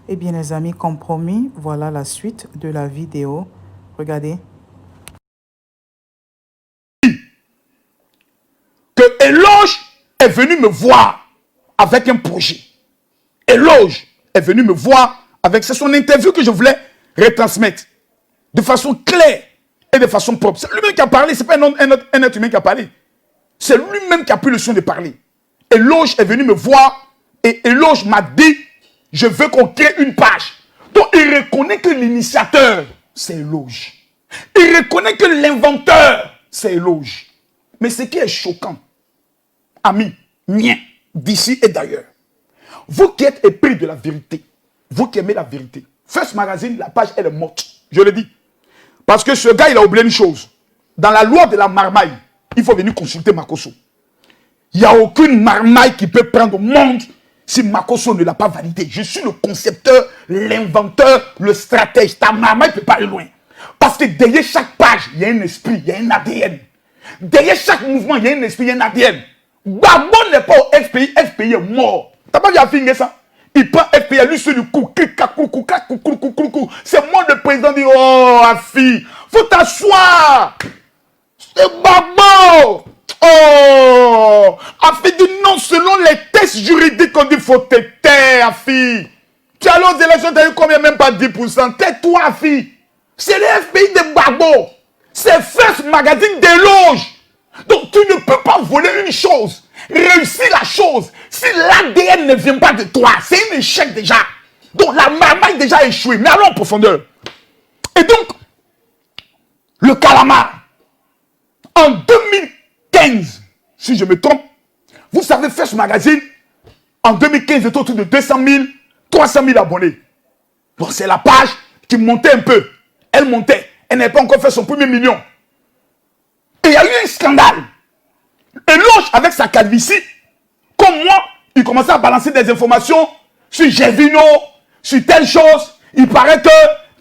Eh bien, les amis, compromis, voilà la suite de la vidéo. Regardez. Que Eloge est venu me voir avec un projet. Eloge est venu me voir avec... C'est son interview que je voulais retransmettre de façon claire et de façon propre. C'est lui-même qui a parlé, ce n'est pas un être humain qui a parlé. C'est lui-même qui a pris le soin de parler. Eloge est venu me voir et Eloge m'a dit, je veux qu'on crée une page. Donc il reconnaît que l'initiateur, c'est Eloge. Il reconnaît que l'inventeur, c'est Eloge. Mais ce qui est choquant, amis, miens, d'ici et d'ailleurs, vous qui êtes épris de la vérité, vous qui aimez la vérité, First Magazine, la page, elle est morte. Je le dis. Parce que ce gars, il a oublié une chose. Dans la loi de la marmaille, il faut venir consulter Makosso. Il n'y a aucune marmaille qui peut prendre au monde si Makosso ne l'a pas validé. Je suis le concepteur, l'inventeur, le stratège. Ta marmaille ne peut pas aller loin. Parce que derrière chaque page, il y a un esprit, il y a un ADN. Derrière chaque mouvement, il y a un esprit, il y a un ADN. Gbagbo n'est pas au FPI, FPI est mort. T'as pas vu à finir ça? Il prend FPI, lui sur le coup, c'est moi le président dit, oh, Afi, faut t'asseoir. C'est Gbagbo. Oh, Afi dit non, selon les tests juridiques, on dit faut te taire, Afi. Tu as aux élections, tu as eu combien? Même pas 10%. Tais-toi, Afi. C'est le FPI de Gbagbo. C'est First Magazine d'éloge. Donc tu ne peux pas voler une chose, réussir la chose, si l'ADN ne vient pas de toi. C'est un échec déjà. Donc la marmaille déjà échoué. Mais allons en profondeur. Et donc, le calamar, en 2015, si je me trompe, vous savez, First Magazine, en 2015, était autour de 200 000, 300 000 abonnés. Donc c'est la page qui montait un peu. Elle montait. Elle n'avait pas encore fait son premier million. Et il y a eu un scandale. Eloge, avec sa calvitie, comme moi, il commençait à balancer des informations sur Gervino, sur telle chose. Il paraît que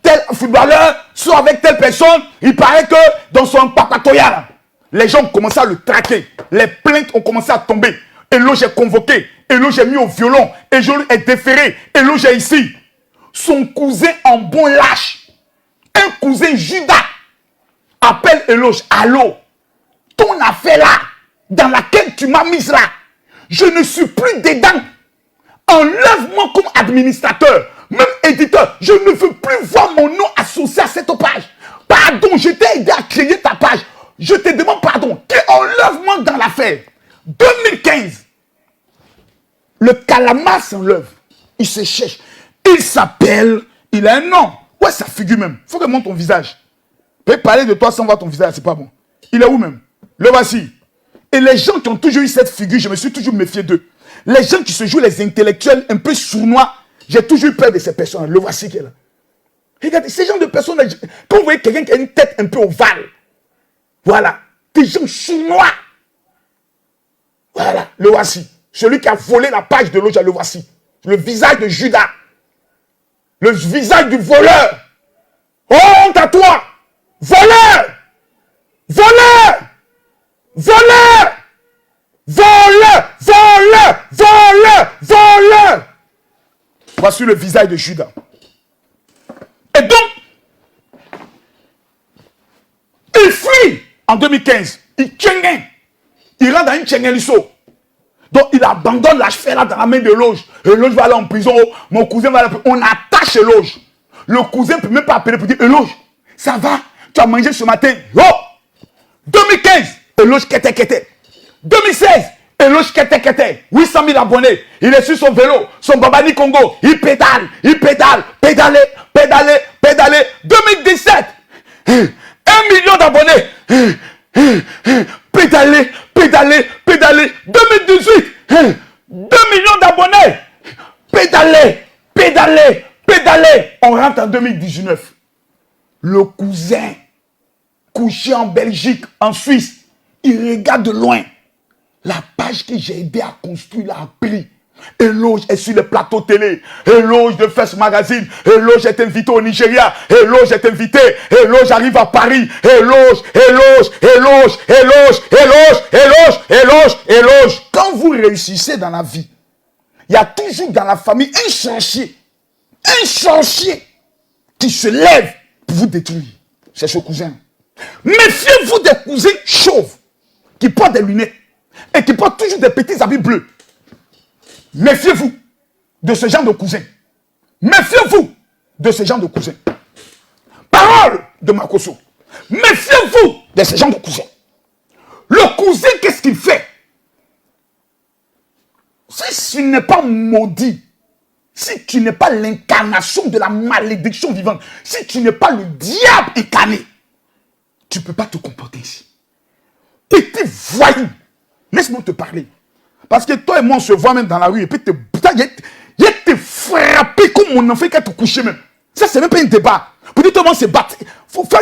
tel footballeur soit avec telle personne. Il paraît que dans son papatoya, les gens ont commencé à le traquer. Les plaintes ont commencé à tomber. Eloge est convoqué. Eloge est mis au violon. Eloge est déféré. Eloge est ici. Son cousin en bon lâche, un cousin Judas, appelle Eloge. Allô? Ton affaire là, dans laquelle tu m'as mise là, je ne suis plus dedans. Enlève-moi comme administrateur, même éditeur. Je ne veux plus voir mon nom associé à cette page. Pardon, je t'ai aidé à créer ta page. Je te demande pardon. Enlève-moi dans l'affaire. 2015, le calamar s'enlève. Il se cherche. Il s'appelle, il a un nom. Ouais, ça figure même. Il faut que je montre ton visage. Je peux parler de toi sans voir ton visage, c'est pas bon. Il est où même? Le voici. Et les gens qui ont toujours eu cette figure, je me suis toujours méfié d'eux. Les gens qui se jouent les intellectuels un peu sournois, j'ai toujours eu peur de ces personnes. Le voici qui est là. Regardez, ces gens de personnes, quand vous voyez quelqu'un qui a une tête un peu ovale, voilà, des gens sournois. Voilà, le voici. Celui qui a volé la page de l'autre, le voici. Le visage de Judas. Le visage du voleur. Honte à toi! Voleur! Voleur! Voleur! Voleur! Voleur! Voleur! Voleur! Voici le visage de Judas. Et donc, il fuit en 2015. Il tchengen. Il rentre dans une tchengen-lisso. Donc, il abandonne la cheveux là dans la main de Eloge. Eloge va aller en prison. Mon cousin va aller en prison. On attache Eloge. Le cousin ne peut même pas appeler pour dire Eloge, ça va? Tu as mangé ce matin? Oh! 2015, Eloge kete. 2016, Eloge kete. 800 000 abonnés. Il est sur son vélo, son Babani Congo. Il pédale. Pédaler. 2017, 1 million d'abonnés. Pédaler. 2018, 2 millions d'abonnés. Pédaler. On rentre en 2019. Le cousin, couché en Belgique, en Suisse, il regarde de loin. La page que j'ai aidé à construire l'a appris. Eloge est sur le plateau télé. Eloge de First Magazine. Eloge est invité au Nigeria. Eloge est invité. Eloge arrive à Paris. Eloge. Quand vous réussissez dans la vie, il y a toujours dans la famille un cherchier Un sorcier qui se lève pour vous détruire. C'est ce cousin. Méfiez-vous des cousins chauves qui portent des lunettes et qui portent toujours des petits habits bleus. Méfiez-vous de ce genre de cousins. Méfiez-vous de ce genre de cousins. Parole de Makosso. Méfiez-vous de ce genre de cousins. Le cousin, qu'est-ce qu'il fait? Si tu n'es pas maudit, si tu n'es pas l'incarnation de la malédiction vivante, si tu n'es pas le diable incarné, tu ne peux pas te comporter ici. Petit voyou. Laisse-moi te parler. Parce que toi et moi, on se voit même dans la rue et puis il te frappé comme mon enfant qui a te couché même. Ça, c'est même pas un débat. Pour dire comment se battre. Il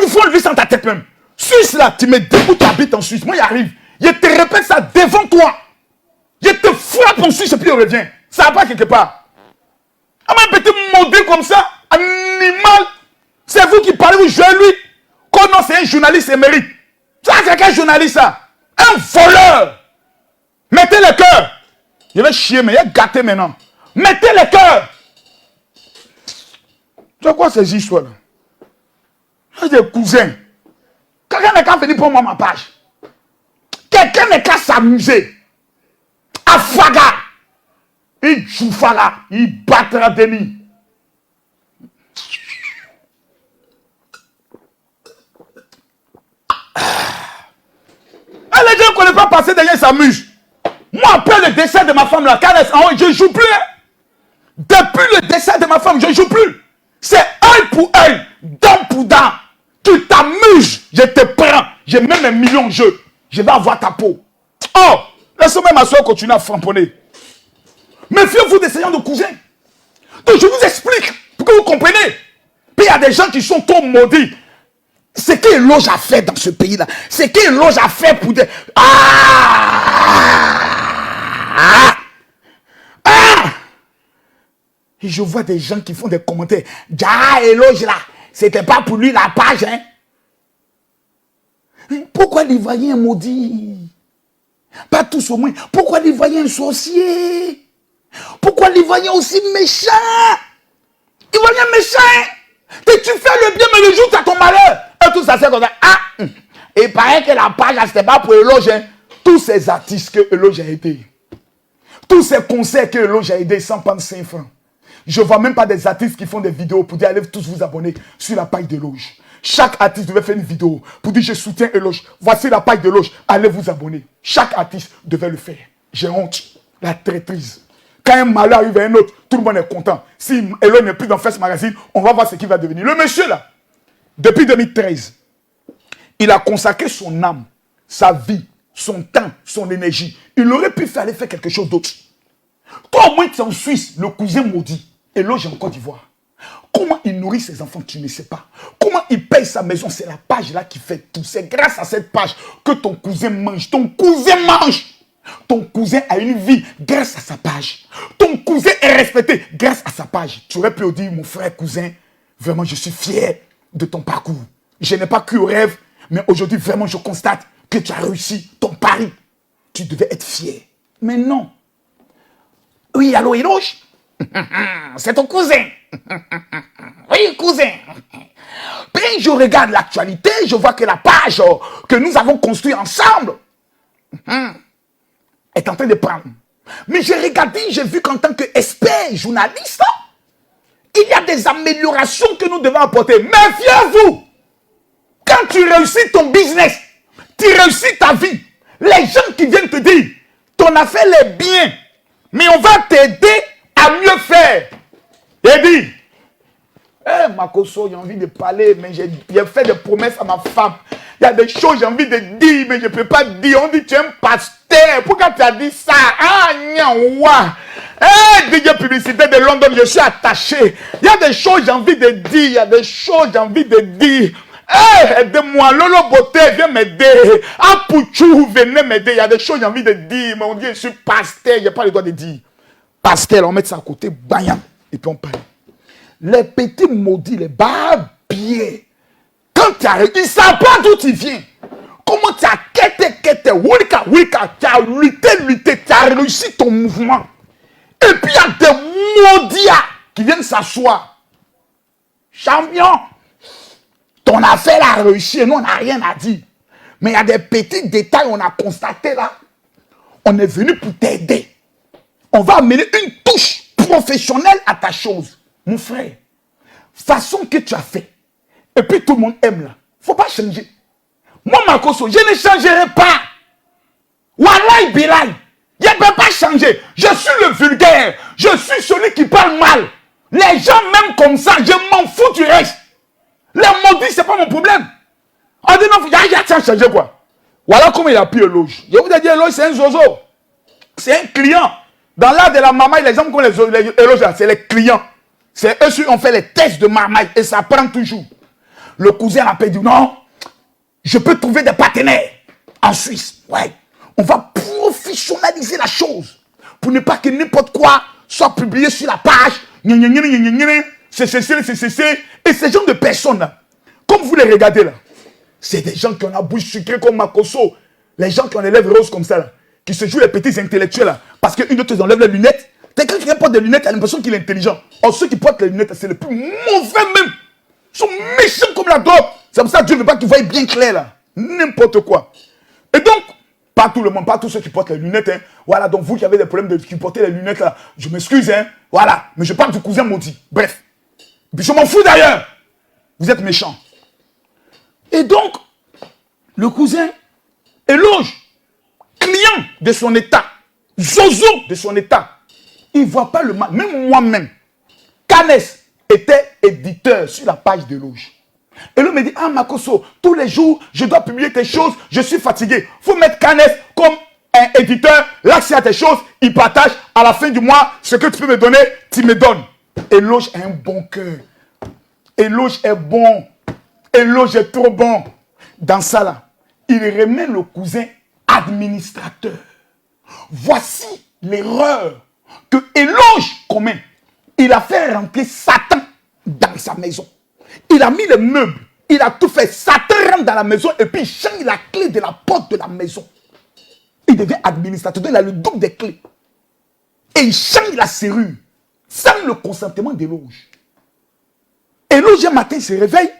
faut enlever ça dans ta tête même. Suisse là, tu me dis où tu habites en Suisse. Moi, il arrive. Je te répète ça devant toi. Je te frappe en Suisse et puis je reviens. Ça va pas quelque part. Ah, mais un petit maudit comme ça, animal. C'est vous qui parlez, vous jouez lui. Quand non, c'est un journaliste émérite. Ça, c'est quel journaliste ça? Un voleur. Mettez le cœur. Je vais chier, mais il est gâté maintenant. Mettez le cœur. C'est quoi ces histoires-là? C'est des cousins. Quelqu'un n'est qu'à venir pour moi ma page. Quelqu'un n'est qu'à s'amuser. Afaga. Il joue Faga. Il battra Denis. Les gens ne connaissent pas passer derrière, ils s'amusent. Moi, après le décès de ma femme, la caresse en haut, je ne joue plus. Depuis le décès de ma femme, je ne joue plus. C'est œil pour œil, dent pour dent. Tu t'amuses, je te prends. J'ai même un million de jeux. Je vais avoir ta peau. Oh, laissez-moi ma soeur continuer à framponner. Méfiez-vous de ces gens de cousins. Donc je vous explique pour que vous compreniez. Puis il y a des gens qui sont trop maudits. C'est qu'il loge à faire dans ce pays-là. C'est qu'il loge à faire pour des... Et je vois des gens qui font des commentaires. Ja, éloge là. C'était pas pour lui la page, hein. Pourquoi l'Ivoirien maudit? Pas tous au moins. Pourquoi l'Ivoirien sorcier? Pourquoi l'Ivoirien aussi méchant? Ivoirien méchant. Et tu fais le bien, mais le jour où tu as ton malheur. Et tout ça, c'est comme ça. Ah! Et il paraît que la page, c'était pas pour éloge. Hein. Tous ces artistes que éloge a aidé. Tous ces concerts que éloge a aidé sans prendre 5 francs. Je ne vois même pas des artistes qui font des vidéos pour dire allez tous vous abonner sur la page d'Éloge. Chaque artiste devait faire une vidéo pour dire je soutiens Éloge. Voici la page d'Éloge, allez vous abonner. Chaque artiste devait le faire. J'ai honte. La traîtrise. Quand un malheur arrive à un autre, tout le monde est content. Si Éloge n'est plus dans First Magazine, on va voir ce qu'il va devenir. Le monsieur là, depuis 2013, il a consacré son âme, sa vie, son temps, son énergie. Il aurait pu aller faire quelque chose d'autre. Toi au moins tu es en Suisse, le cousin maudit. Éloge en Côte d'Ivoire. Comment il nourrit ses enfants, tu ne sais pas. Comment il paye sa maison, c'est la page là qui fait tout. C'est grâce à cette page que ton cousin mange. Ton cousin mange. Ton cousin a une vie grâce à sa page. Ton cousin est respecté grâce à sa page. Tu aurais pu dire, mon frère cousin, vraiment je suis fier de ton parcours. Je n'ai pas cru au rêve, mais aujourd'hui vraiment je constate que tu as réussi ton pari. Tu devais être fier. Mais non. Oui, allô, Éloge? C'est ton cousin. Oui, cousin. Puis je regarde l'actualité, je vois que la page que nous avons construite ensemble est en train de prendre. Mais j'ai regardé, j'ai vu qu'en tant qu'expert journaliste, il y a des améliorations que nous devons apporter. Méfiez-vous. Quand tu réussis ton business, tu réussis ta vie, les gens qui viennent te dire, ton affaire est bien, mais on va t'aider à mieux faire. Il dit, Makosso, j'ai envie de parler, mais j'ai fait des promesses à ma femme. Il y a des choses j'ai envie de dire, mais je ne peux pas dire. On dit, tu es un pasteur. Pourquoi tu as dit ça? Ah, nyawa. DJ Publicité de London, je suis attaché. Il y a des choses j'ai envie de dire. Il y a des choses j'ai envie de dire. Aidez-moi, Lolo Beauté, viens m'aider. Apouchou, venez m'aider. Il y a des choses j'ai envie de dire, mais on dit, je suis pasteur. Je n'ai pas le droit de dire. Pasteur, on met ça à côté, bam, et puis on parle. Les petits maudits, les barbiers, quand tu arrives, ils ne savent pas d'où tu viens. Comment tu as quitté, wulika, tu as lutté, tu as réussi ton mouvement. Et puis il y a des maudits qui viennent s'asseoir Champion. Ton affaire a réussi et nous, on n'a rien à dire. Mais il y a des petits détails qu'on a constatés là. On est venu pour t'aider. On va amener une touche professionnelle à ta chose. Mon frère, façon que tu as fait. Et puis tout le monde aime là. Faut pas changer. Moi, Makosso, je ne changerai pas. Wallahi Bilal, je ne peux pas changer. Je suis le vulgaire. Je suis celui qui parle mal. Les gens m'aiment comme ça. Je m'en fous du reste. Les maudits, c'est pas mon problème. On dit non, il y a changé quoi. Voilà comment il a pris Eloge. Je vous ai dit, Eloge, c'est un zozo. C'est un client. Dans l'art de la marmaille, les gens comme les Eloge, c'est les clients. C'est eux qui ont fait les tests de marmaille et ça prend toujours. Le cousin a dit non, je peux trouver des partenaires en Suisse. Ouais. On va professionnaliser la chose pour ne pas que n'importe quoi soit publié sur la page. C'est et ces gens de personnes là, comme vous les regardez là, c'est des gens qui ont la bouche sucrée comme Makosso, les gens qui ont les lèvres roses comme ça là, qui se jouent les petits intellectuels là, parce qu'une autre ils enlèvent les lunettes. Quelqu'un qui porte des lunettes a l'impression qu'il est intelligent. Or ceux qui portent les lunettes, c'est les plus mauvais même. Ils sont méchants comme la drogue. C'est pour ça que Dieu ne veut pas que tu voyes bien clair là. N'importe quoi. Et donc, pas tout le monde, pas tous ceux qui portent les lunettes. Hein. Voilà, donc vous qui avez des problèmes qui portez les lunettes là, je m'excuse, hein. Voilà, mais je parle du cousin maudit. Bref. Puis je m'en fous d'ailleurs. Vous êtes méchants. Et donc, le cousin éloge, client de son état, zozo de son état. Il ne voit pas le mal. Même moi-même, Canès était éditeur sur la page d'Éloge. Et l'homme me dit, ah Makosso, tous les jours, je dois publier tes choses, je suis fatigué. Il faut mettre Canès comme un éditeur, l'accès à tes choses, il partage à la fin du mois, ce que tu peux me donner, tu me donnes. Éloge a un bon cœur. Éloge est bon. Éloge est trop bon. Dans ça là, il remet le cousin administrateur. Voici l'erreur que Éloge commet. Il a fait rentrer Satan dans sa maison. Il a mis les meubles. Il a tout fait. Satan rentre dans la maison et puis il change la clé de la porte de la maison. Il devient administrateur. Il a le double des clés. Et il change la serrure sans le consentement d'Éloge. Éloge un matin se réveille.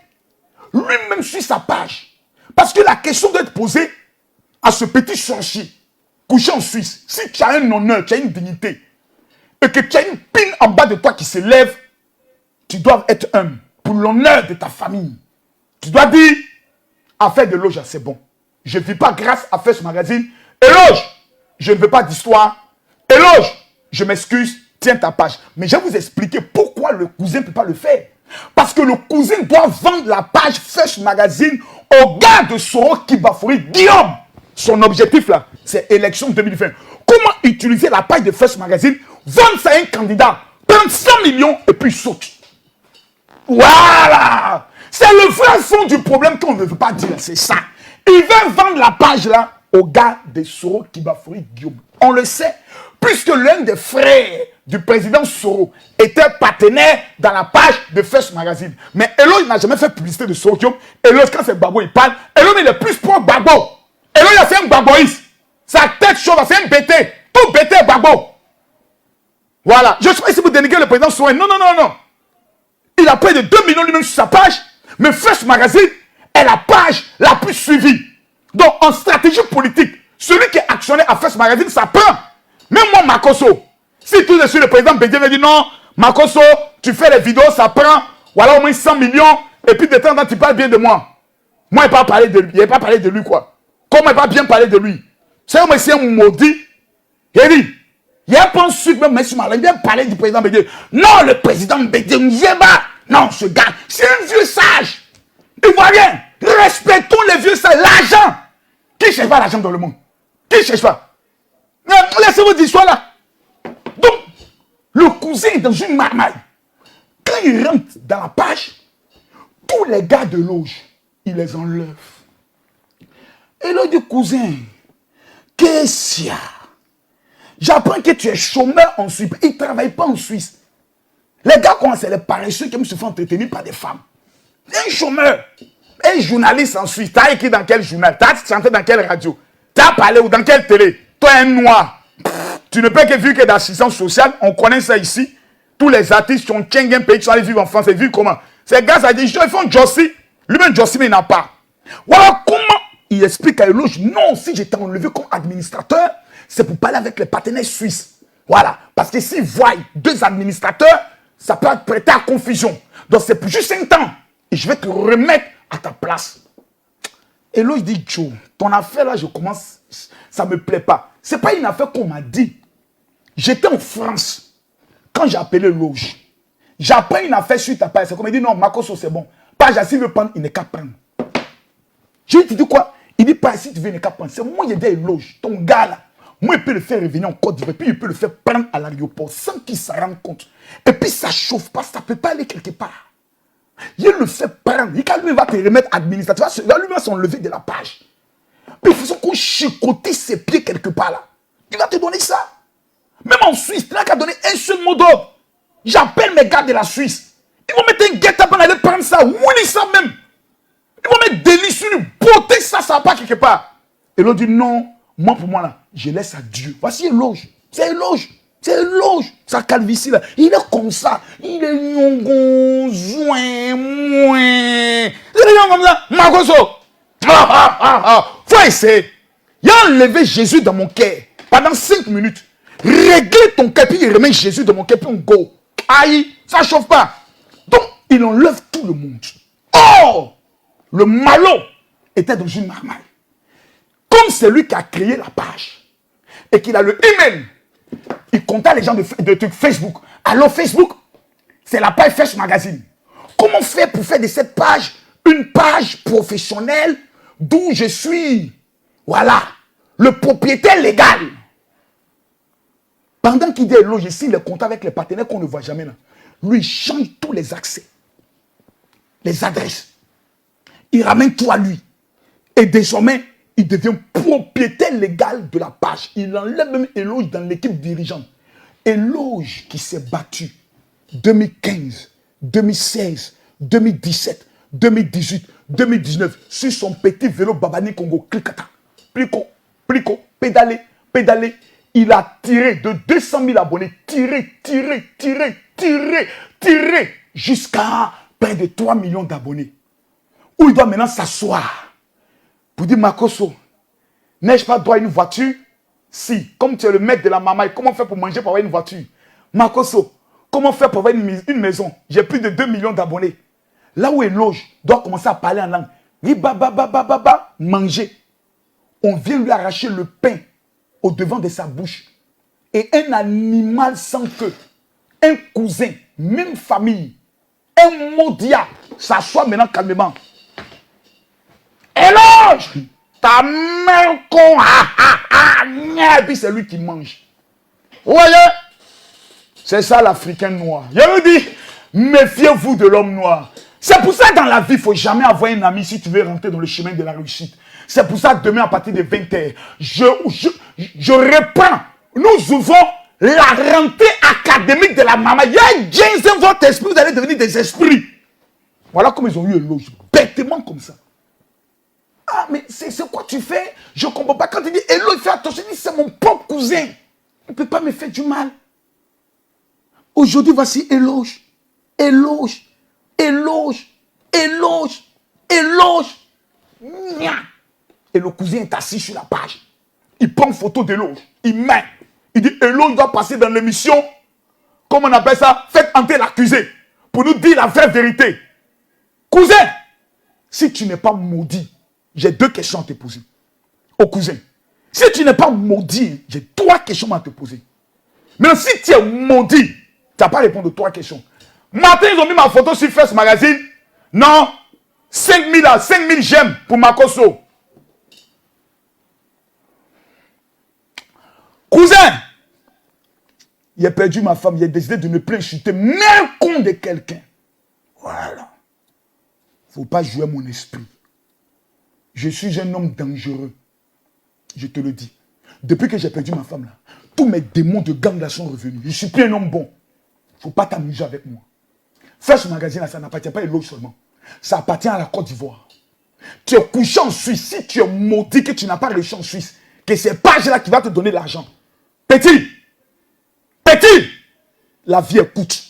Lui-même suit sa page. Parce que la question doit être posée à ce petit sorcier couché en Suisse. Si tu as un honneur, tu as une dignité, et que tu as une pine en bas de toi qui se lève, tu dois être humble pour l'honneur de ta famille. Tu dois dire, affaire de Éloge, c'est bon. Je ne vis pas grâce à faire ce magazine. Éloge, je ne veux pas d'histoire. Éloge, je m'excuse, tiens ta page. Mais je vais vous expliquer pourquoi le cousin ne peut pas le faire. Parce que le cousin doit vendre la page Fresh Magazine au gars de Soro Kibafori, Guillaume. Son objectif là, c'est élection 2020. Comment utiliser la page de Fresh Magazine, vendre ça à un candidat, prendre 100 millions et puis saute. Voilà. C'est le vrai fond du problème qu'on ne veut pas dire, c'est ça. Il veut vendre la page là au gars de Soro Kibafori, Guillaume. On le sait, puisque l'un des frères du président Soro était partenaire dans la page de Fresh Magazine. Mais Éloge n'a jamais fait publicité de Soro Guillaume. Éloge, quand c'est Babo, il parle. Éloge, il est plus pour Babo. Éloge, c'est un baboïste. Sa tête chauve, c'est un bêté. Tout bêté est Babo. Voilà. Je ne sais pas si vous dénigrez le président Soro. Non, non, non, non. Il a près de 2 millions lui-même sur sa page. Mais Fresh Magazine est la page la plus suivie. Donc, en stratégie politique, celui qui est actionnaire à Fresh Magazine, ça prend. Même moi, Makosso, si tout de suite le président Bédié me dit non, Makosso, tu fais les vidéos, ça prend, voilà au moins 100 millions, et puis de temps en temps, tu parles bien de moi. Moi, il n'a pas parlé de lui. Il n'a pas parlé de lui, quoi. Comment il n'a pas bien parlé de lui? C'est un monsieur maudit. Il dit, il n'y a pas un suite, même monsieur Malin, il vient parler du président Bédié. Non, le président Bédié, non, ce gars, c'est un vieux sage. Il voit rien. Respectons les vieux sages. L'argent. Qui ne cherche pas l'argent dans le monde? Qui ne cherche pas? Laissez-moi dire ça là. Donc, le cousin est dans une marmaille. Quand il rentre dans la page, tous les gars de loge, il les enlève. Et là, du cousin, qu'est-ce qu'il y a? J'apprends que tu es chômeur en Suisse. Il ne travaille pas en Suisse. Les gars, c'est les paresseux qui se font entretenir par des femmes. Un chômeur, un journaliste en Suisse. Tu as écrit dans quel journal? Tu as chanté dans quelle radio? Tu as parlé ou dans quelle télé? Toi, un noir. Tu ne peux que vivre que d'assistance sociale. On connaît ça ici. Tous les artistes qui ont un pays qui sont allés vivre en France. Ils vivent comment? Ces gars, ça dit, ils font Jossi. Lui-même, Jossi, mais il n'a pas. Voilà comment il explique à Eloge, non, si j'étais enlevé comme administrateur, c'est pour parler avec les partenaires suisses. Voilà. Parce que s'ils voient 2 administrateurs, ça peut prêter à confusion. Donc c'est pour juste un temps. Et je vais te remettre à ta place. Eloge dit, Joe, ton affaire là, je commence, ça ne me plaît pas. Ce n'est pas une affaire qu'on m'a dit. J'étais en France. Quand j'ai appelé Eloge, j'apprends une affaire suite à Page. C'est comme il dit, non, Makoso, c'est bon. Page, s'il veut prendre, il n'est qu'à prendre. Je lui dis quoi? Il dit, Page, si tu veux, il n'est qu'à prendre. C'est moi qui ai dit Eloge, ton gars là. Moi, il peut le faire revenir en Côte d'Ivoire, puis il peut le faire prendre à l'aéroport sans qu'il s'en rende compte. Et puis ça ne chauffe pas, ça ne peut pas aller quelque part. Il le fait prendre. Il va te remettre administratif. Il va lui s'enlever de la page. Puis il faut qu'on chicote ses pieds quelque part là. Il va te donner ça. Même en Suisse, il n'a qu'à donner un seul mot d'ordre. J'appelle mes gars de la Suisse. Ils vont mettre un guet-up pour aller prendre ça. Oui, ça même. Ils vont mettre des lits sur lui. Botter ça, ça va pas quelque part. Et l'autre dit non. Moi, pour moi, là, je laisse à Dieu. Voici Eloge. C'est Eloge. C'est Eloge. Sa calvitie, là. Il est comme ça. Il est nyongon, zouin, mouin. Il est comme ça. Makoso. Faut essayer. Il a enlevé Jésus dans mon cœur pendant 5 minutes. Régler ton cœur, puis il remet Jésus dans mon cœur, puis on go. Aïe, ça ne chauffe pas. Donc, il enlève tout le monde. Oh, le malot était dans une marmaille. Comme c'est lui qui a créé la page et qu'il a le email, il contacte les gens de Facebook. Alors Facebook, c'est la page Fresh Magazine. Comment faire pour faire de cette page une page professionnelle d'où je suis, voilà, le propriétaire légal. Pendant qu'il dit Eloge ici, il est content avec les partenaires qu'on ne voit jamais là. Lui, il change tous les accès, les adresses. Il ramène tout à lui. Et désormais, il devient propriétaire légal de la page. Il enlève même Eloge dans l'équipe dirigeante. Eloge qui s'est battu 2015, 2016, 2017, 2018, 2019 sur son petit vélo Babani Congo. Clicata, plico, pédalé. Il a tiré de 200 000 abonnés. Tiré jusqu'à près de 3 millions d'abonnés. Où il doit maintenant s'asseoir pour dire Makoso, n'ai-je pas droit à une voiture? Si, comme tu es le maître de la maman, comment faire pour manger pour avoir une voiture? Makoso, comment faire pour avoir une maison? J'ai plus de 2 millions d'abonnés. Là où Eloge doit commencer à parler en langue. Manger. On vient lui arracher le pain au devant de sa bouche. Et un animal sans queue, un cousin, même famille, un maudit, s'assoit maintenant calmement. Eloge, ta mère con, et puis c'est lui qui mange. Vous voyez? C'est ça l'Africain noir. Je vous dis, méfiez-vous de l'homme noir. C'est pour ça que dans la vie, il ne faut jamais avoir un ami si tu veux rentrer dans le chemin de la réussite. C'est pour ça que demain, à partir de 20h, je reprends. Nous ouvrons la rentrée académique de la maman. Il y a James dans votre esprit, vous allez devenir des esprits. Voilà comme ils ont eu Eloge. Bêtement comme ça. Ah, mais c'est quoi tu fais? Je ne comprends pas. Quand il dit Eloge, fais attention, il dit c'est mon propre cousin. Il ne peut pas me faire du mal. Aujourd'hui, voici Eloge. Eloge. Et le cousin est assis sur la page. Il prend une photo d'Eloge. Il met. Il dit Eloge doit passer dans l'émission. Comment on appelle ça? Faites entrer l'accusé. Pour nous dire la vraie vérité. Cousin, si tu n'es pas maudit, j'ai 2 questions à te poser. Au cousin. Si tu n'es pas maudit, j'ai 3 questions à te poser. Mais si tu es maudit, tu n'as pas répondu aux 3 questions. Matin, ils ont mis ma photo sur Fresh Magazine. Non. 5 000 j'aime pour Makoso. Cousin, il a perdu ma femme. Il a décidé de ne plus insulter même con de quelqu'un. Voilà. Il ne faut pas jouer mon esprit. Je suis un homme dangereux. Je te le dis. Depuis que j'ai perdu ma femme, là, tous mes démons de gang là sont revenus. Je ne suis plus un homme bon. Il ne faut pas t'amuser avec moi. Fresh Magazine, là, ça n'appartient pas à Eloge seulement. Ça appartient à la Côte d'Ivoire. Tu es couché en Suisse. Si tu es maudit que tu n'as pas réussi en Suisse, que c'est Page-là qui va te donner l'argent. Petit, la vie est courte.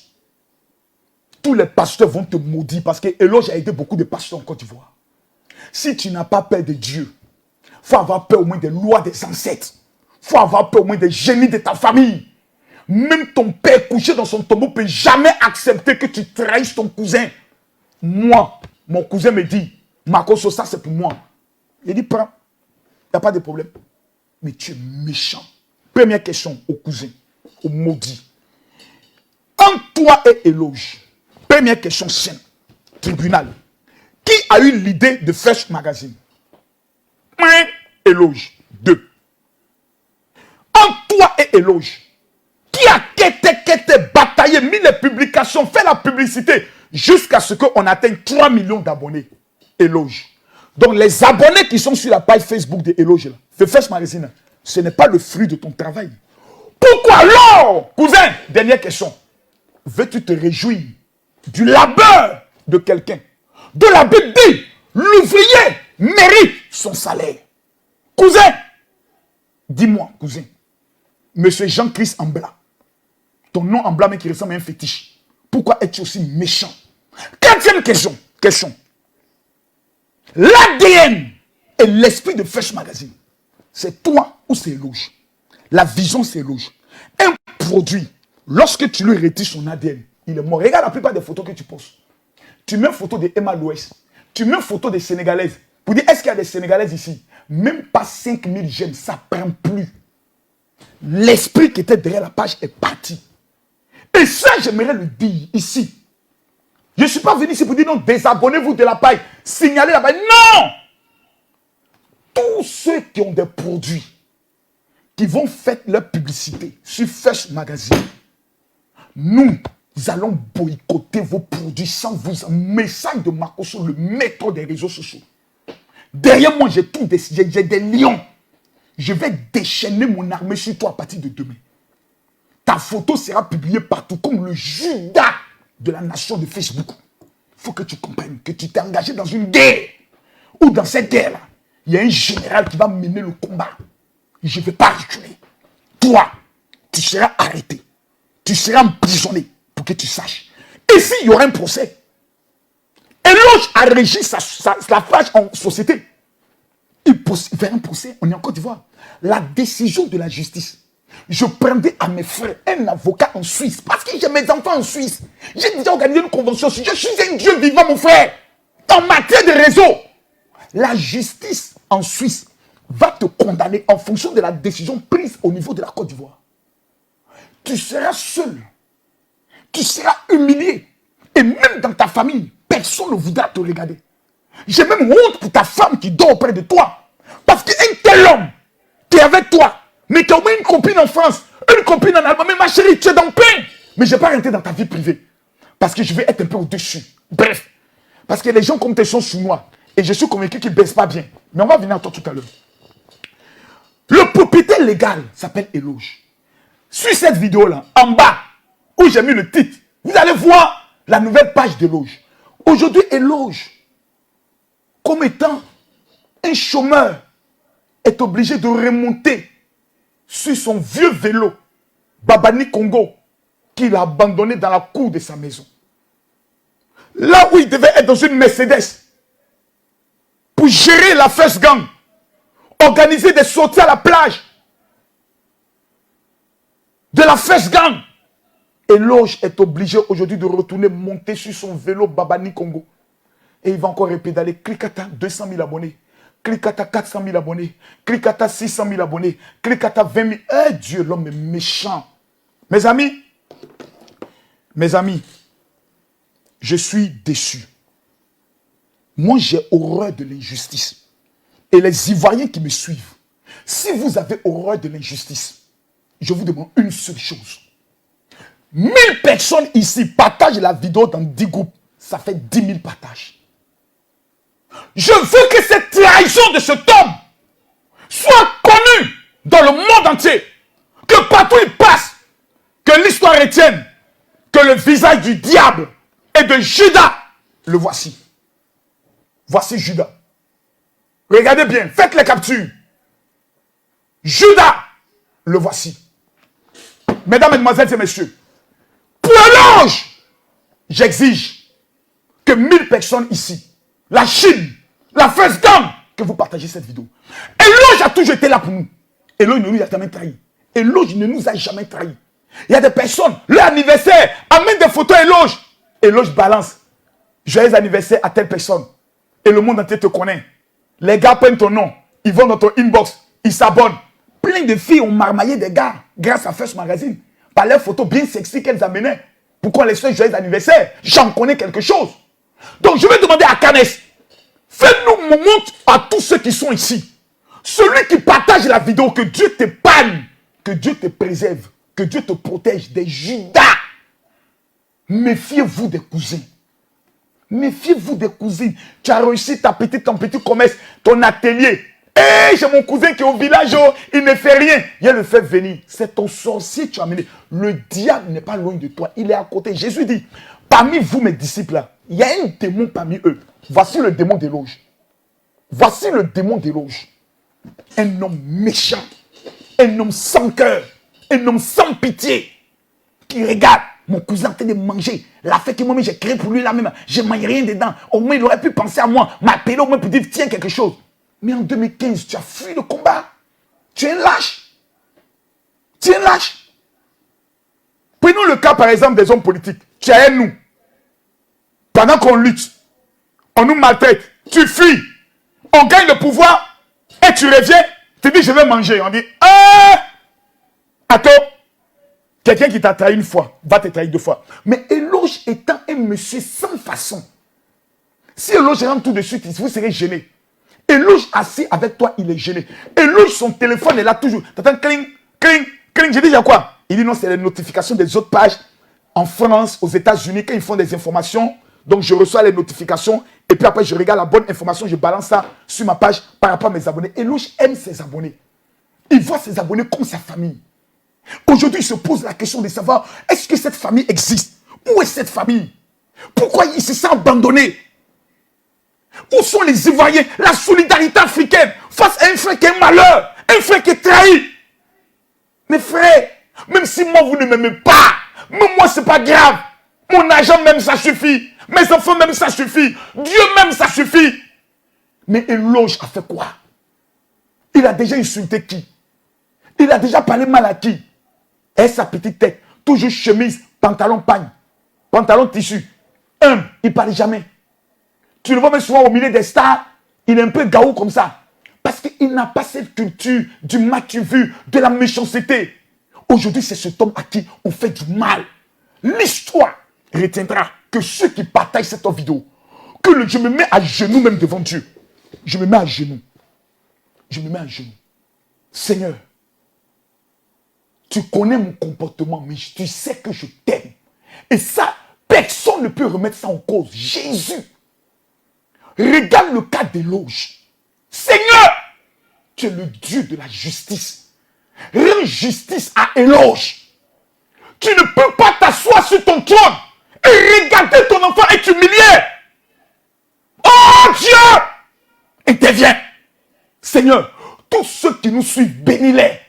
tous les pasteurs vont te maudire parce que Eloge a aidé beaucoup de pasteurs en Côte d'Ivoire. Si tu n'as pas peur de Dieu, il faut avoir peur au moins des lois des ancêtres. Il faut avoir peur au moins des génies de ta famille. Même ton père couché dans son tombeau ne peut jamais accepter que tu trahisses ton cousin. Moi, mon cousin me dit, Makoso, ça c'est pour moi. Il dit, prends, il n'y a pas de problème. Mais tu es méchant. Première question au cousin, au maudit. Entre toi et Eloge, première question saine, tribunal. Qui a eu l'idée de Fresh Magazine? Eloge. 2. Entre toi et Eloge, qui a bataillé, mis les publications, fait la publicité, jusqu'à ce qu'on atteigne 3 millions d'abonnés? Eloge. Donc les abonnés qui sont sur la page Facebook de Eloge, de Fresh Magazine, ce n'est pas le fruit de ton travail. Pourquoi alors, cousin, dernière question, veux-tu te réjouir du labeur de quelqu'un? De la Bible dit, l'ouvrier mérite son salaire. Cousin, dis-moi, cousin, Monsieur Jean-Christ Ambla, ton nom Ambla mais qui ressemble à un fétiche, pourquoi es-tu aussi méchant? Quatrième question, l'ADN et l'esprit de Fresh Magazine, c'est toi ou c'est Eloge? La vision, c'est Eloge. Un produit, lorsque tu lui retires son ADN, il est mort. Regarde la plupart des photos que tu postes. Tu mets une photo de Emma Louès, tu mets une photo des Sénégalaises. Pour dire, est-ce qu'il y a des Sénégalaises ici? Même pas 5000 j'aime, ça ne prend plus. L'esprit qui était derrière la page est parti. Et ça, j'aimerais le dire ici. Je ne suis pas venu ici pour dire non, désabonnez-vous de la page, signalez la page. Non! Tous ceux qui ont des produits, qui vont faire leur publicité sur Fresh Magazine, nous allons boycotter vos produits sans vous. Message de Makoso, le maître des réseaux sociaux. Derrière moi, j'ai des lions. Je vais déchaîner mon armée sur toi à partir de demain. Ta photo sera publiée partout comme le Judas de la nation de Facebook. Il faut que tu comprennes que tu t'es engagé dans une guerre. Ou dans cette guerre-là, il y a un général qui va mener le combat. Je ne vais pas reculer. Toi, tu seras arrêté. Tu seras emprisonné pour que tu saches. Et s'il y aura un procès, Eloge a régi la page en société. Il fait un procès, on est en Côte d'Ivoire. La décision de la justice. Je prendrai à mes frères un avocat en Suisse. Parce que j'ai mes enfants en Suisse. J'ai déjà organisé une convention. Je suis un Dieu vivant, mon frère. En matière de réseau. La justice en Suisse va te condamner en fonction de la décision prise au niveau de la Côte d'Ivoire. Tu seras seul. Tu seras humilié. Et même dans ta famille, personne ne voudra te regarder. J'ai même honte pour ta femme qui dort auprès de toi. Parce qu'un tel homme qui est avec toi, mais qui a au moins une copine en France, une copine en Allemagne, mais ma chérie, tu es dans le pain. Mais je ne vais pas rentrer dans ta vie privée. Parce que je vais être un peu au-dessus. Bref. Parce que les gens comme tes sont chinois. Et je suis convaincu qu'ils ne baissent pas bien. Mais on va venir à toi tout à l'heure. Le propriétaire légal s'appelle Eloge. Sur cette vidéo-là, en bas, où j'ai mis le titre, vous allez voir la nouvelle page d'Eloge. Aujourd'hui, Eloge, comme étant un chômeur, est obligé de remonter sur son vieux vélo, Babani Congo, qu'il a abandonné dans la cour de sa maison. Là où il devait être dans une Mercedes, pour gérer la First Gang, organiser des sorties à la plage de la First Gang. Eloge est obligé aujourd'hui de retourner monter sur son vélo Babani Congo. Et il va encore répédaler. Klikata 200 000 abonnés. Klikata 400 000 abonnés. Klikata 600 000 abonnés. Klikata 20 000. Eh Dieu, l'homme est méchant. Mes amis, je suis déçu. Moi, j'ai horreur de l'injustice. Et les Ivoiriens qui me suivent, si vous avez horreur de l'injustice, je vous demande une seule chose. 1000 personnes ici partagent la vidéo dans 10 groupes. Ça fait 10 000 partages. Je veux que cette trahison de cet homme soit connue dans le monde entier. Que partout il passe, que l'histoire retienne que le visage du diable et de Judas, le voici. Voici Judas. Regardez bien, faites les captures. Judas, le voici. Mesdames, Mesdemoiselles et Messieurs, pour Eloge, j'exige que 1000 personnes ici, la Chine, la First Dame, que vous partagez cette vidéo. Eloge a toujours été là pour nous. Eloge ne nous a jamais trahi. Eloge ne nous a jamais trahi. Il y a des personnes, leur anniversaire, amène des photos Eloge. Eloge balance. Joyeux anniversaire à telle personne. Et le monde entier te connaît. Les gars prennent ton nom. Ils vont dans ton inbox. Ils s'abonnent. Plein de filles ont marmaillé des gars grâce à First Magazine. Par leurs photos bien sexy qu'elles amenaient. Pourquoi les souhaiter joyeux anniversaire? J'en connais quelque chose. Donc je vais demander à Canes. Fais-nous montre à tous ceux qui sont ici. Celui qui partage la vidéo, que Dieu t'épargne, que Dieu te préserve, que Dieu te protège des Judas. Méfiez-vous des cousins. Méfiez-vous des cousines. Tu as réussi ton petit commerce, ton atelier. Hé, j'ai mon cousin qui est au village, oh, il ne fait rien. Viens le faire venir. C'est ton sorcier que tu as amené. Le diable n'est pas loin de toi. Il est à côté. Jésus dit, parmi vous, mes disciples, là, il y a un démon parmi eux. Voici le démon d'éloge. Voici le démon d'éloge. Un homme méchant. Un homme sans cœur. Un homme sans pitié. Qui regarde. Mon cousin en train de manger. La fête que moi j'ai créé pour lui là même. Je ne mange rien dedans. Au moins il aurait pu penser à moi. M'appeler au moins pour dire tiens quelque chose. Mais en 2015, tu as fui le combat. Tu es un lâche. Tu es un lâche. Prenons le cas par exemple des hommes politiques. Tu es nous. Pendant qu'on lutte, on nous maltraite. Tu fuis. On gagne le pouvoir. Et tu reviens. Tu dis je vais manger. On dit ah. Attends. Quelqu'un qui t'a trahi une fois, va te trahir deux fois. Mais Eloge étant un monsieur sans façon. Si Eloge rentre tout de suite, vous serez gêné. Eloge assis avec toi, il est gêné. Eloge, son téléphone est là toujours. T'entends cling, cling, cling. J'ai dit, il y a quoi? Il dit non, c'est les notifications des autres pages. En France, aux États-Unis, quand ils font des informations, donc je reçois les notifications. Et puis après, je regarde la bonne information, je balance ça sur ma page par rapport à mes abonnés. Eloge aime ses abonnés. Il voit ses abonnés comme sa famille. Aujourd'hui, il se pose la question de savoir, est-ce que cette famille existe? Où est cette famille? Pourquoi il se sent abandonné? Où sont les Ivoiriens? La solidarité africaine face à un frère qui est malheur, un frère qui est trahi. Mes frères, même si moi vous ne m'aimez pas, même moi c'est pas grave. Mon argent même ça suffit. Mes enfants même ça suffit. Dieu même ça suffit. Mais Eloge a fait quoi? Il a déjà insulté qui? Il a déjà parlé mal à qui? Et sa petite tête, toujours chemise, pantalon pagne, pantalon tissu. Il ne parle jamais. Tu le vois même souvent au milieu des stars, il est un peu gaou comme ça. Parce qu'il n'a pas cette culture du matu vu, de la méchanceté. Aujourd'hui, c'est cet homme à qui on fait du mal. L'histoire retiendra que ceux qui partagent cette vidéo, je me mets à genoux même devant Dieu. Je me mets à genoux. Je me mets à genoux. Seigneur, tu connais mon comportement, mais tu sais que je t'aime. Et ça, personne ne peut remettre ça en cause. Jésus. Regarde le cas d'Eloge. Seigneur, tu es le Dieu de la justice. Rends justice à Eloge. Tu ne peux pas t'asseoir sur ton trône et regarder ton enfant et t'humilier. Oh Dieu, interviens. Seigneur, tous ceux qui nous suivent, bénis-les.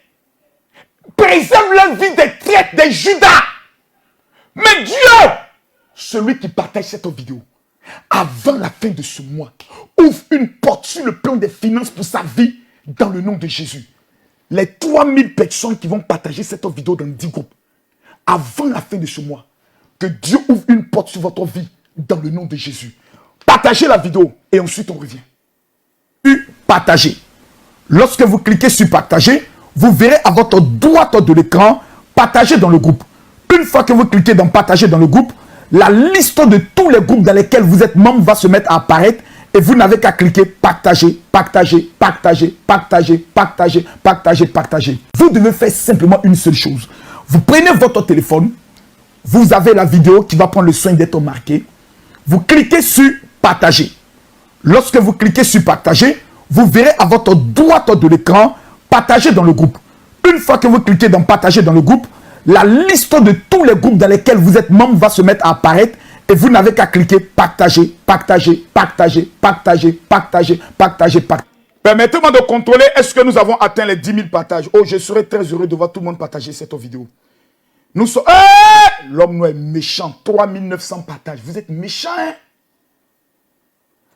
Préserve la vie des traites, des Judas. Mais Dieu, celui qui partage cette vidéo, avant la fin de ce mois, ouvre une porte sur le plan des finances pour sa vie dans le nom de Jésus. Les 3000 personnes qui vont partager cette vidéo dans 10 groupes, avant la fin de ce mois, que Dieu ouvre une porte sur votre vie dans le nom de Jésus. Partagez la vidéo et ensuite on revient. Partagez. Lorsque vous cliquez sur partager, vous verrez à votre droite de l'écran, partager dans le groupe. Une fois que vous cliquez dans partager dans le groupe, la liste de tous les groupes dans lesquels vous êtes membre va se mettre à apparaître et vous n'avez qu'à cliquer partager, partager, partager, partager, partager, partager, partager. Vous devez faire simplement une seule chose. Vous prenez votre téléphone, vous avez la vidéo qui va prendre le soin d'être marquée. Vous cliquez sur partager. Lorsque vous cliquez sur partager, vous verrez à votre droite de l'écran partager dans le groupe. Une fois que vous cliquez dans partager dans le groupe, la liste de tous les groupes dans lesquels vous êtes membre va se mettre à apparaître et vous n'avez qu'à cliquer partager, partager, partager, partager, partager, partager, partager. Permettez-moi de contrôler, est-ce que nous avons atteint les 10 000 partages? Oh, je serais très heureux de voir tout le monde partager cette vidéo. Nous sommes... Hey! L'homme noir est méchant. 3900 partages. Vous êtes méchant, hein?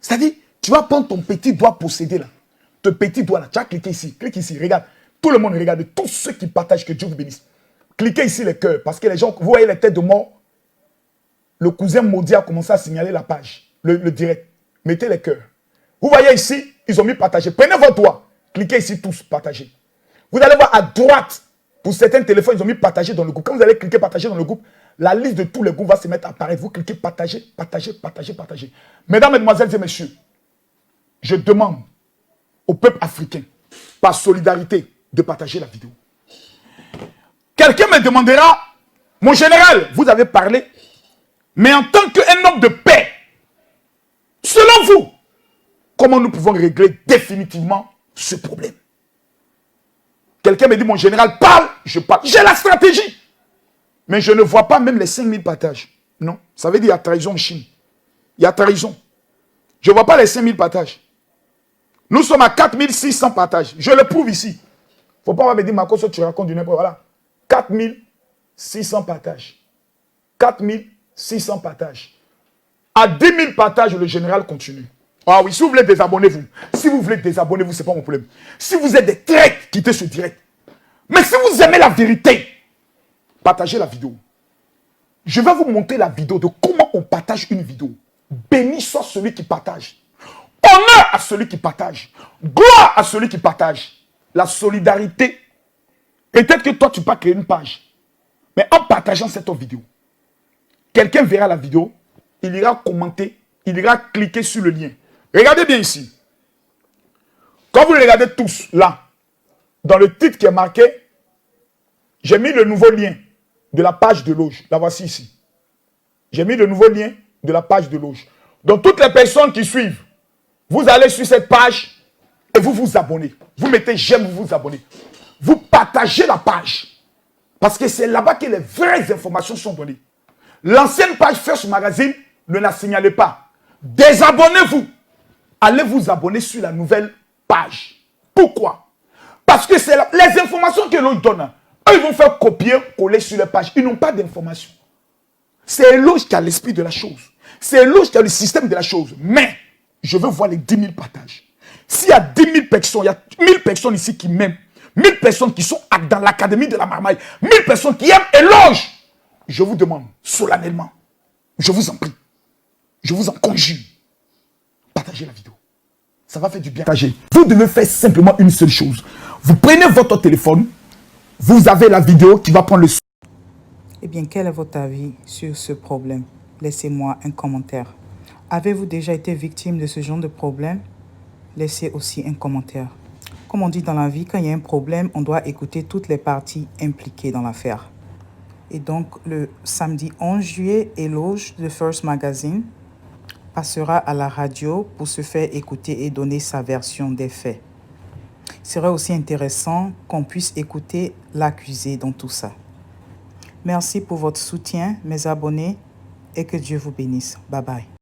C'est-à-dire, tu vas prendre ton petit doigt possédé là. Ton petit doigt là. Tu vas cliquer ici. Clique ici. Regarde. Tout le monde regarde. Tous ceux qui partagent, que Dieu vous bénisse. Cliquez ici les cœurs. Parce que les gens, vous voyez les têtes de mort. Le cousin maudit a commencé à signaler la page. Le direct. Mettez les cœurs. Vous voyez ici, ils ont mis partager. Prenez votre doigt. Cliquez ici tous. Partager. Vous allez voir à droite. Pour certains téléphones, ils ont mis partager dans le groupe. Quand vous allez cliquer partager dans le groupe, la liste de tous les groupes va se mettre à apparaître. Vous cliquez partager, partager, partager, partager. Mesdames, mesdemoiselles et messieurs, je demande au peuple africain, par solidarité, de partager la vidéo. Quelqu'un me demandera, mon général, vous avez parlé, mais en tant qu'un homme de paix, selon vous, comment nous pouvons régler définitivement ce problème? Quelqu'un me dit, mon général, parle, je parle. J'ai la stratégie. Mais je ne vois pas même les 5000 partages. Non, ça veut dire qu'il y a trahison en Chine. Il y a trahison. Je ne vois pas les 5000 partages. Nous sommes à 4600 partages. Je le prouve ici. Il ne faut pas me dire, Marcos, tu racontes du n'importe quoi. Voilà. 4600 partages. 4600 partages. À 10 000 partages, le général continue. Ah oui, si vous voulez désabonnez-vous. Si vous voulez désabonnez-vous, ce n'est pas mon problème. Si vous êtes des traîtres, quittez ce direct. Mais si vous aimez la vérité, partagez la vidéo. Je vais vous montrer la vidéo de comment on partage une vidéo. Béni soit celui qui partage. Honneur à celui qui partage. Gloire à celui qui partage. La solidarité. Peut-être que toi, tu peux créer une page. Mais en partageant cette vidéo, quelqu'un verra la vidéo, il ira commenter, il ira cliquer sur le lien. Regardez bien ici. Quand vous regardez tous, là, dans le titre qui est marqué, j'ai mis le nouveau lien de la page de loge. La voici ici. J'ai mis le nouveau lien de la page de loge. Donc, toutes les personnes qui suivent, vous allez sur cette page et vous vous abonnez. Vous mettez j'aime, vous vous abonnez. Vous partagez la page. Parce que c'est là-bas que les vraies informations sont données. L'ancienne page First Magazine, ne la signalez pas. Désabonnez-vous. Allez vous abonner sur la nouvelle page. Pourquoi? Parce que c'est les informations que l'on donne. Eux, ils vont faire copier, coller sur les pages. Ils n'ont pas d'informations. C'est Eloge qui a l'esprit de la chose. C'est Eloge qui a le système de la chose. Mais, je veux voir les 10 000 partages. S'il y a 10 000 personnes, il y a 1000 personnes ici qui m'aiment. 1000 personnes qui sont dans l'académie de la marmaille. 1000 personnes qui aiment Eloge. Je vous demande solennellement. Je vous en prie. Je vous en conjure. Partagez la vidéo. Ça va faire du bien. Vous devez faire simplement une seule chose. Vous prenez votre téléphone. Vous avez la vidéo qui va prendre le son. Eh bien, quel est votre avis sur ce problème? Laissez-moi un commentaire. Avez-vous déjà été victime de ce genre de problème? Laissez aussi un commentaire. Comme on dit dans la vie, quand il y a un problème, on doit écouter toutes les parties impliquées dans l'affaire. Et donc, le samedi 11 juillet, Eloge de First Magazine passera à la radio pour se faire écouter et donner sa version des faits. Il serait aussi intéressant qu'on puisse écouter l'accusé dans tout ça. Merci pour votre soutien, mes abonnés, et que Dieu vous bénisse. Bye bye.